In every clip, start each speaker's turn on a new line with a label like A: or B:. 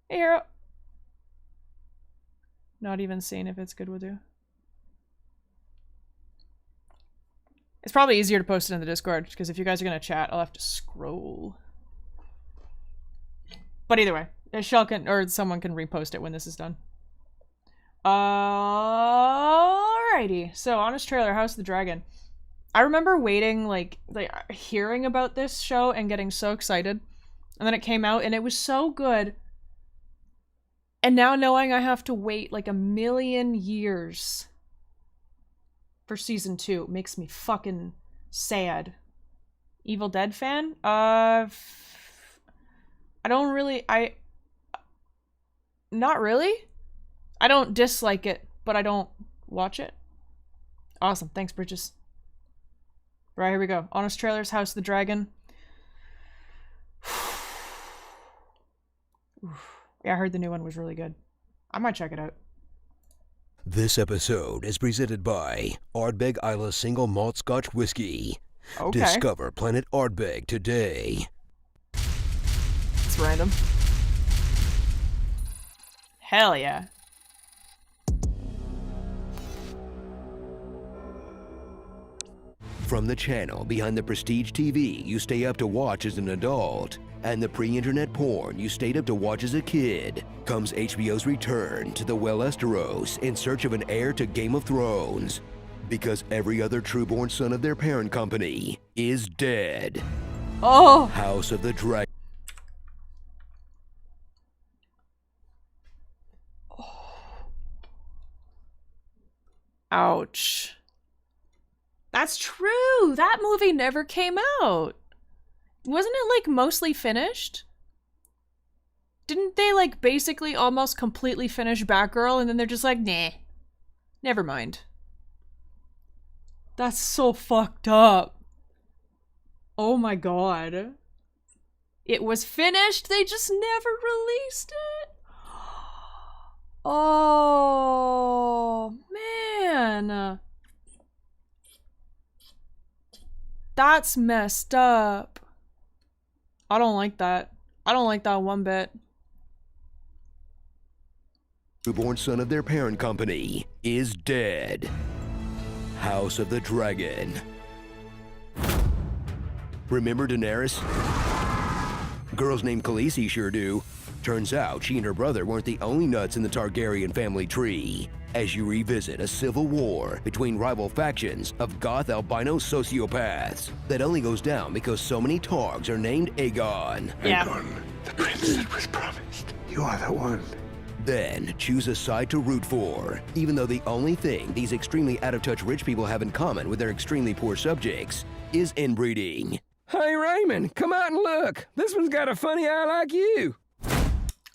A: Hey, hero. Not even seeing if it's good will do. It's probably easier to post it in the Discord, because if you guys are gonna chat, I'll have to scroll. But either way, Shell can, or someone can repost it when this is done. Alrighty, so Honest Trailer, House of the Dragon. I remember waiting, like hearing about this show and getting so excited. And then it came out and it was so good. And now knowing I have to wait like a million years for season 2 makes me fucking sad. Evil Dead fan? I don't really, not really. I don't dislike it, but I don't watch it. Awesome, thanks Bridges. Right, here we go. Honest Trailers, House of the Dragon. Yeah, I heard the new one was really good. I might check it out.
B: This episode is presented by Ardbeg Isla Single Malt Scotch Whiskey.
A: Okay.
B: Discover Planet Ardbeg today.
A: It's random. Hell yeah.
B: From the channel behind the prestige TV you stay up to watch as an adult, and the pre-internet porn you stayed up to watch as a kid, comes HBO's return to the Westeros in search of an heir to Game of Thrones. Because every other true-born son of their parent company is dead.
A: Oh!
B: House of the Dragon.
A: Ouch. That's true! That movie never came out! Wasn't it, like, mostly finished? Didn't they, like, basically almost completely finish Batgirl and then they're just like, nah. Never mind. That's so fucked up. Oh my god. It was finished, they just never released it? Oh, man. That's messed up. I don't like that. I don't like that one bit.
B: Newborn son of their parent company is dead. House of the Dragon. Remember Daenerys? Girls named Khaleesi sure do. Turns out she and her brother weren't the only nuts in the Targaryen family tree. As you revisit a civil war between rival factions of goth albino sociopaths that only goes down because so many Targs are named Aegon.
A: Yeah.
C: Aegon, the prince that was promised. You are the one.
B: Then choose a side to root for, even though the only thing these extremely out-of-touch rich people have in common with their extremely poor subjects is inbreeding.
D: Hey Raymond, come out and look. This one's got a funny eye like you.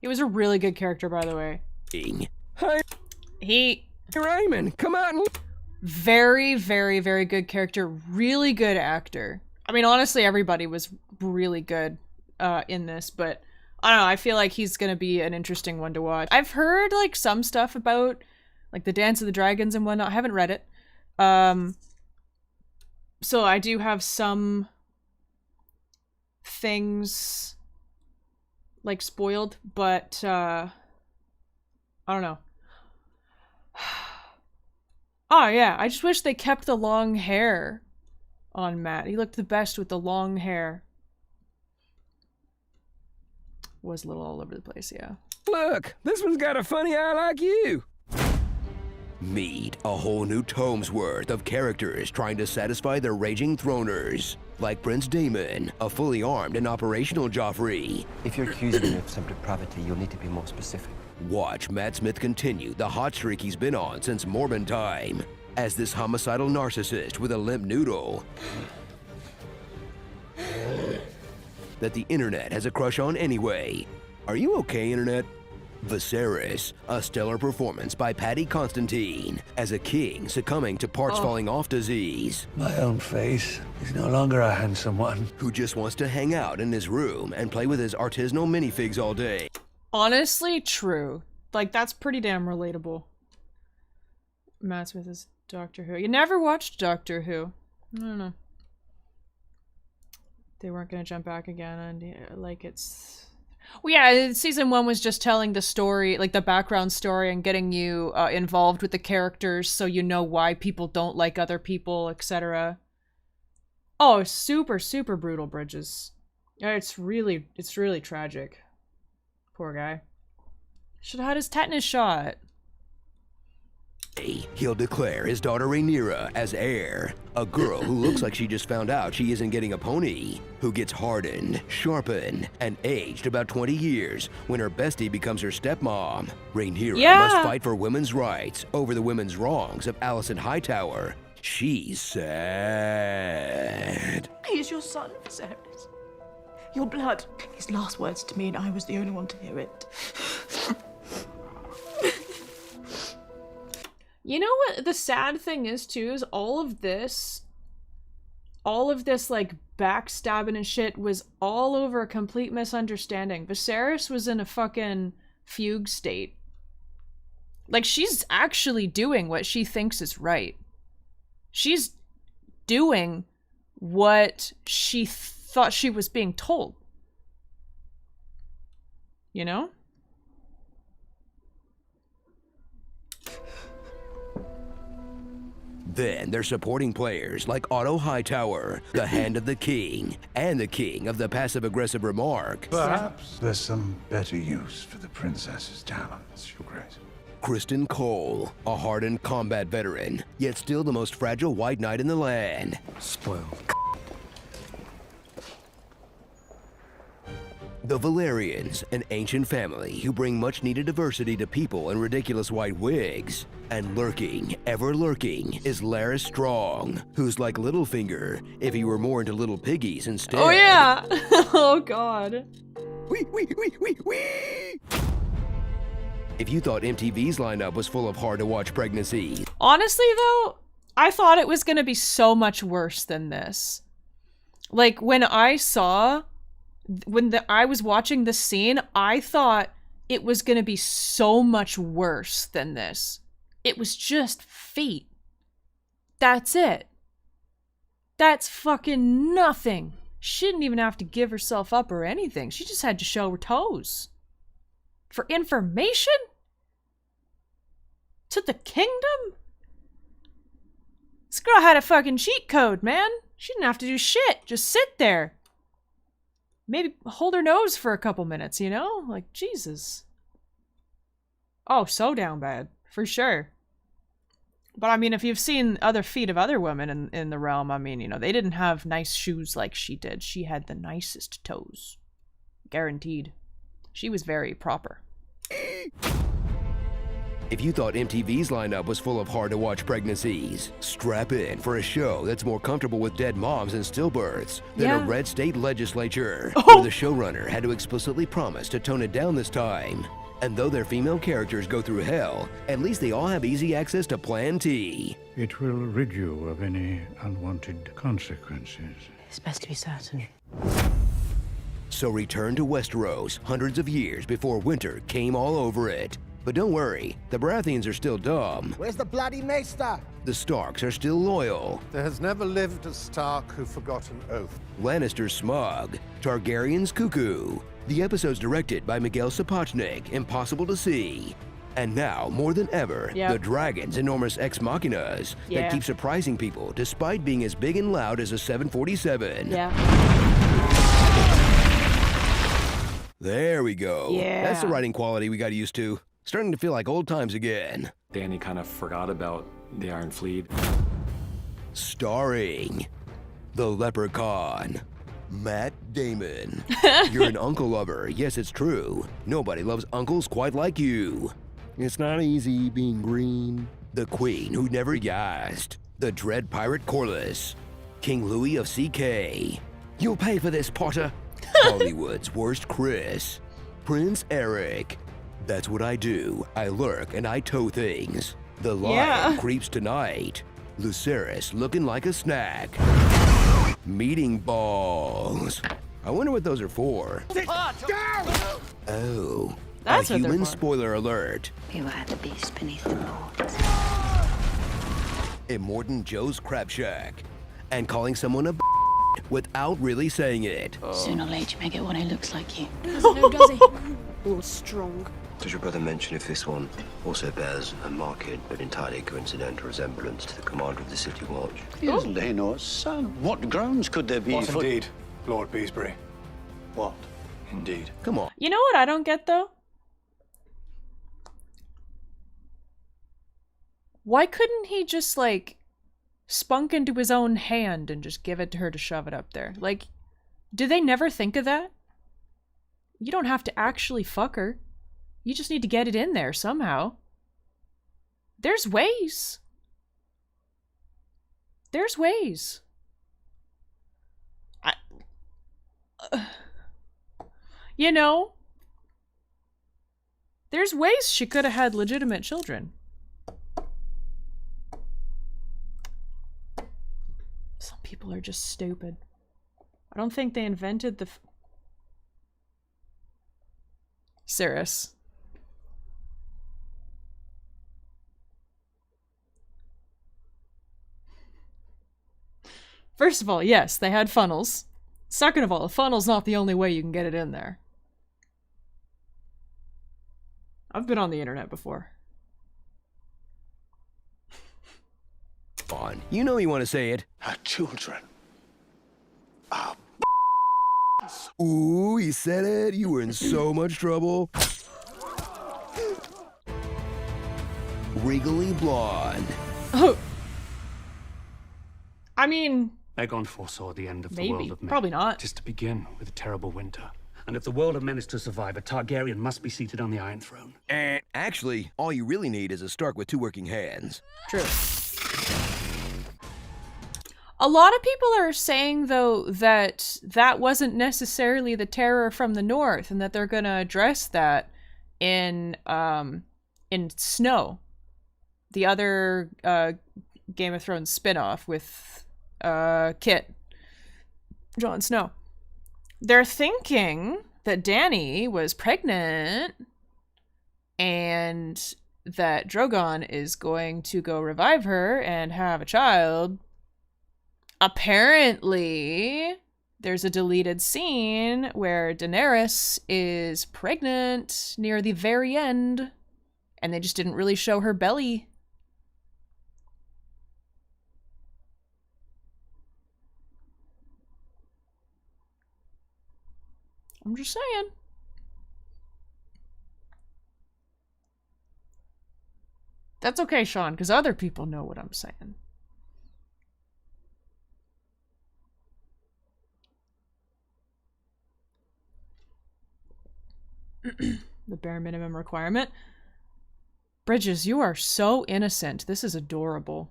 A: He was a really good character, by the way.
D: Hey Raymond, come out and look.
A: Very, very, very good character. Really good actor. I mean, honestly, everybody was really good in this, but I don't know, I feel like he's gonna be an interesting one to watch. I've heard, like, some stuff about, like, the Dance of the Dragons and whatnot. I haven't read it. So I do have some things, like, spoiled, but, I don't know. Oh, yeah, I just wish they kept the long hair on Matt. He looked the best with the long hair. Was a little all over the place, yeah.
D: Look, this one's got a funny eye like you.
B: Meet a whole new tome's worth of characters trying to satisfy their raging throners, like Prince Daemon, a fully armed and operational Joffrey.
E: If you're accusing me of some depravity, you'll need to be more specific.
B: Watch Matt Smith continue the hot streak he's been on since Morbin time, as this homicidal narcissist with a limp noodle that the internet has a crush on anyway. Are you okay, internet? Viserys, a stellar performance by Paddy Constantine as a king succumbing to parts falling off disease.
C: My own face is no longer a handsome one.
B: Who just wants to hang out in his room and play with his artisanal minifigs all day.
A: Honestly, true. Like, that's pretty damn relatable. Matt Smith is Doctor Who. You never watched Doctor Who. I don't know. They weren't gonna jump back again, and like, it's... Well, yeah, season 1 was just telling the story, like the background story, and getting you involved with the characters so you know why people don't like other people, etc. Oh, super, super brutal, Bridges. It's really tragic. Poor guy. Should have had his tetanus shot.
B: He'll declare his daughter Rhaenyra as heir, a girl who looks like she just found out she isn't getting a pony, who gets hardened, sharpened, and aged about 20 years when her bestie becomes her stepmom. Rhaenyra must fight for women's rights over the women's wrongs of Alicent Hightower. She's sad.
F: He is your son, Viserys. Your blood. His last words to me, and I was the only one to hear it.
A: You know what the sad thing is, too, is all of this, like, backstabbing and shit was all over a complete misunderstanding. Viserys was in a fucking fugue state. Like, she's actually doing what she thinks is right. She's doing what she thought she was being told. You know?
B: Then they're supporting players like Otto Hightower, the Hand of the King, and the King of the passive-aggressive remark.
C: Perhaps there's some better use for the princess's talents, Your Grace.
B: Kristen Cole, a hardened combat veteran, yet still the most fragile white knight in the land.
E: Spoiled.
B: The Valerians, an ancient family who bring much-needed diversity to people in ridiculous white wigs. And lurking, ever lurking, is Larys Strong, who's like Littlefinger if he were more into little piggies instead.
A: Oh yeah! Oh god.
B: Wee, wee, wee, wee, wee! If you thought MTV's lineup was full of hard-to-watch pregnancies...
A: Honestly, though, I thought it was gonna be so much worse than this. Like, when I was watching the scene, I thought it was gonna be so much worse than this. It was just fate. That's it. That's fucking nothing. She didn't even have to give herself up or anything. She just had to show her toes. For information? To the kingdom? This girl had a fucking cheat code, man. She didn't have to do shit. Just sit there. Maybe hold her nose for a couple minutes, you know? Like, Jesus. Oh, so down bad. For sure. But I mean, if you've seen other feet of other women in the realm, I mean, you know, they didn't have nice shoes like she did. She had the nicest toes. Guaranteed. She was very proper.
B: If you thought MTV's lineup was full of hard-to-watch pregnancies, strap in for a show that's more comfortable with dead moms and stillbirths than a red state legislature, where the showrunner had to explicitly promise to tone it down this time. And though their female characters go through hell, at least they all have easy access to Plan T.
G: It will rid you of any unwanted consequences.
F: It's best to be certain.
B: So return to Westeros hundreds of years before winter came all over it. But don't worry, the Baratheons are still dumb.
H: Where's the bloody maester?
B: The Starks are still loyal.
I: There has never lived a Stark who forgot an oath.
B: Lannister's smug. Targaryen's cuckoo. The episode's directed by Miguel Sapochnik, impossible to see. And now, more than ever, the dragon's enormous ex machinas that keep surprising people despite being as big and loud as a 747.
A: Yeah.
B: There we go.
A: Yeah.
B: That's the writing quality we got used to. Starting to feel like old times again.
J: Dany kind of forgot about the Iron Fleet.
B: Starring the Leprechaun, Matt Damon. You're an uncle lover. Yes, it's true. Nobody loves uncles quite like you. It's not easy being green. The Queen who never gassed. The Dread Pirate Corlys. King Louis of CK. You'll pay for this, Potter. Hollywood's worst Chris. Prince Eric. That's what I do. I lurk and I tow things. The Lion creeps tonight. Lucerys looking like a snack. Meeting balls. I wonder what those are for. Oh.
A: That's
B: a
A: what they're
B: human
A: for.
B: spoiler alert.
K: Beware the beast beneath the boards.
B: Immortan Joe's Crab Shack. And calling someone a without really saying it.
K: Sooner or later, you may get one who looks like you.
F: Does he? All strong.
E: Does your brother mention if this one also bears a marked but entirely coincidental resemblance to the commander of the City Watch?
C: Is Leonor's son? What grounds could there be
J: What
C: for...
J: indeed, Lord Beesbury?
C: What?
J: Indeed.
B: Come on.
A: You know what I don't get, though? Why couldn't he just, like, spunk into his own hand and just give it to her to shove it up there? Like, do they never think of that? You don't have to actually fuck her. You just need to get it in there somehow. There's ways. There's ways. You know, there's ways she could have had legitimate children. Some people are just stupid. I don't think they invented the... Cirrus. First of all, yes, they had funnels. Second of all, a funnel's not the only way you can get it in there. I've been on the internet before.
B: On. You know you want to say it.
C: Her children are...
B: Ooh, he said it. You were in so much trouble. Regally blonde.
A: Oh. I mean...
G: Aegon foresaw the end of the
A: maybe.
G: world of men.
A: Probably not.
G: Just to begin with a terrible winter. And if the world of men is to survive, a Targaryen must be seated on the Iron Throne.
B: Actually, all you really need is a Stark with 2 working hands.
A: True. A lot of people are saying, though, that that wasn't necessarily the terror from the north, and that they're gonna address that in Snow, the other Game of Thrones spin-off with Kit, Jon Snow. They're thinking that Dany was pregnant and that Drogon is going to go revive her and have a child. Apparently, there's a deleted scene where Daenerys is pregnant near the very end, and they just didn't really show her belly. I'm just saying. That's okay, Sean, because other people know what I'm saying. The bare minimum requirement. Bridges, you are so innocent. This is adorable.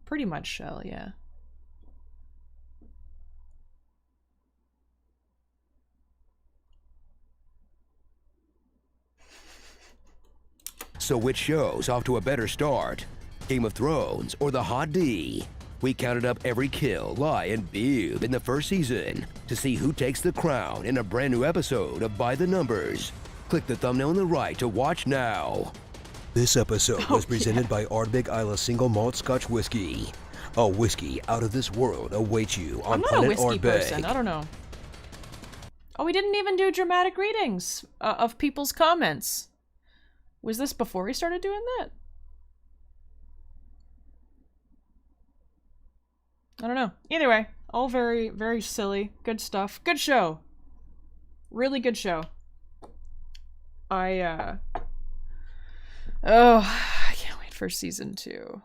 A: Pretty much shell, yeah.
B: So which show's off to a better start? Game of Thrones or The Hot D? We counted up every kill, lie, and boob in the first season to see who takes the crown in a brand new episode of By the Numbers. Click the thumbnail on the right to watch now. This episode was presented by Ardbeg Isla Single Malt Scotch Whiskey. A whiskey out of this world awaits you on
A: I'm not
B: Planet
A: a whiskey
B: Ardbeg.
A: person. I don't know. Oh, we didn't even do dramatic readings of people's comments. Was this before we started doing that? I don't know. Either way, all very, very silly. Good stuff. Good show. Really good show. I can't wait for season 2.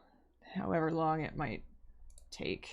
A: However long it might take.